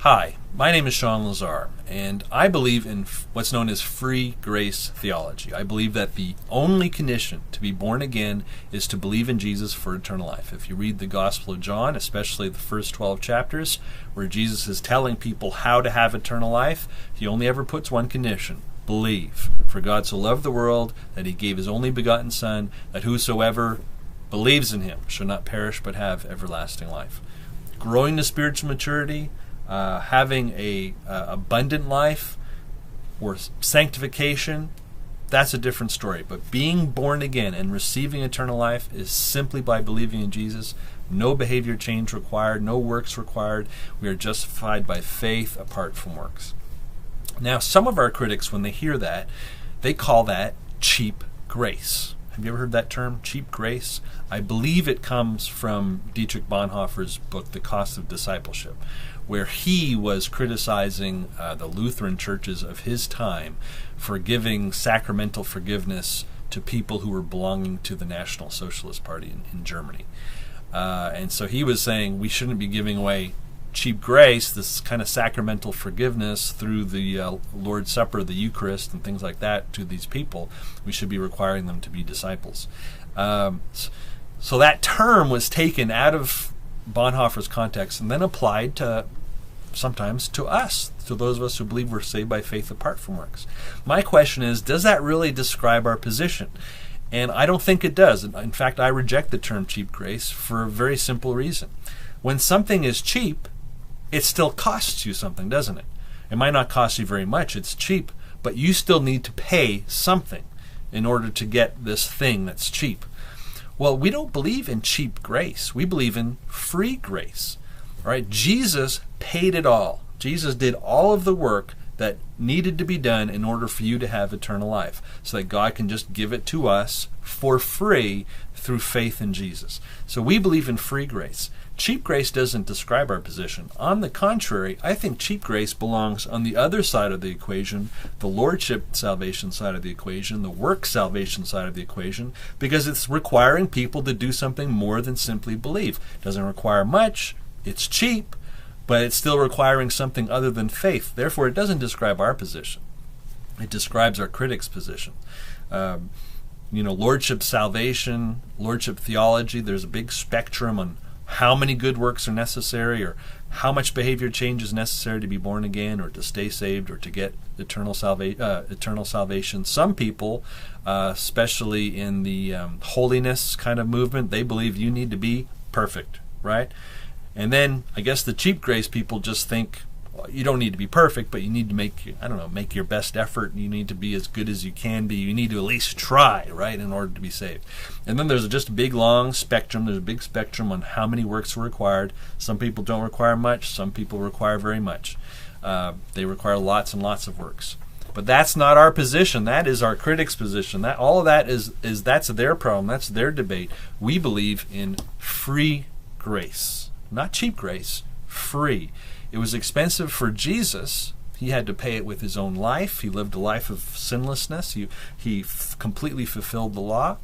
Hi, my name is Shawn Lazar, and I believe in what's known as free grace theology. I believe that the only condition to be born again is to believe in Jesus for eternal life. If you read the Gospel of John, especially the first 12 chapters, where Jesus is telling people how to have eternal life, he only ever puts one condition: believe. For God so loved the world that he gave his only begotten Son, that whosoever believes in him shall not perish but have everlasting life. Growing to spiritual maturity, having a abundant life or sanctification, that's a different story. But being born again and receiving eternal life is simply by believing in Jesus. No behavior change required, no works required. We are justified by faith apart from works. Now, some of our critics, when they hear that, they call that cheap grace. Have you ever heard that term, cheap grace? I believe it comes from Dietrich Bonhoeffer's book, The Cost of Discipleship, where he was criticizing the Lutheran churches of his time for giving sacramental forgiveness to people who were belonging to the National Socialist Party in Germany. And so he was saying we shouldn't be giving away cheap grace, this kind of sacramental forgiveness through the Lord's Supper, the Eucharist, and things like that to these people. We should be requiring them to be disciples. So that term was taken out of Bonhoeffer's context and then applied to sometimes to us, to those of us who believe we're saved by faith apart from works. My question is, does that really describe our position? And I don't think it does. In fact, I reject the term cheap grace for a very simple reason. When something is cheap, it still costs you something, doesn't it? It might not cost you very much, it's cheap, but you still need to pay something in order to get this thing that's cheap. Well, we don't believe in cheap grace. We believe in free grace. All right? Jesus paid it all. Jesus did all of the work that needed to be done in order for you to have eternal life, so that God can just give it to us for free through faith in Jesus. So we believe in free grace. Cheap grace doesn't describe our position. On the contrary, I think cheap grace belongs on the other side of the equation, the lordship salvation side of the equation, the work salvation side of the equation, because it's requiring people to do something more than simply believe. It doesn't require much, it's cheap, but it's still requiring something other than faith. Therefore, it doesn't describe our position. It describes our critics' position. Lordship salvation, lordship theology, there's a big spectrum on how many good works are necessary, or how much behavior change is necessary to be born again, or to stay saved, or to get eternal salvation. Some people, especially in the holiness kind of movement, they believe you need to be perfect, right? And then I guess the cheap grace people just think, well, you don't need to be perfect, but you need to make your best effort. You need to be as good as you can be. You need to at least try, right, in order to be saved. And then there's just a big long spectrum. There's a big spectrum on how many works are required. Some people don't require much. Some people require very much. They require lots and lots of works. But that's not our position. That is our critics' position. All of that is that's their problem. That's their debate. We believe in free grace, not cheap grace. Free. It was expensive for Jesus. He had to pay it with his own life. He lived a life of sinlessness. He completely fulfilled the law.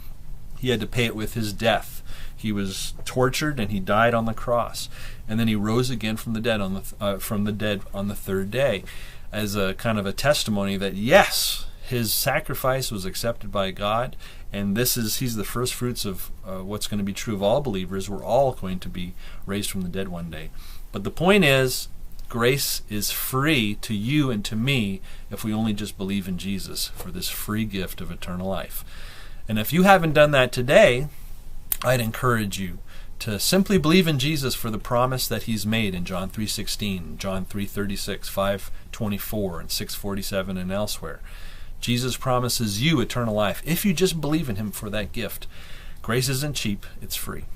He had to pay it with his death. He was tortured and he died on the cross, and then he rose again from the dead on the third day, as a kind of a testimony that yes, his sacrifice was accepted by God, and he's the first fruits of what's going to be true of all believers. We're all going to be raised from the dead one day. But the point is, grace is free to you and to me if we only just believe in Jesus for this free gift of eternal life. And if you haven't done that today, I'd encourage you to simply believe in Jesus for the promise that he's made in John 3:16, John 3:36, 5:24, and 6:47, and elsewhere. Jesus promises you eternal life if you just believe in him for that gift. Grace isn't cheap, it's free.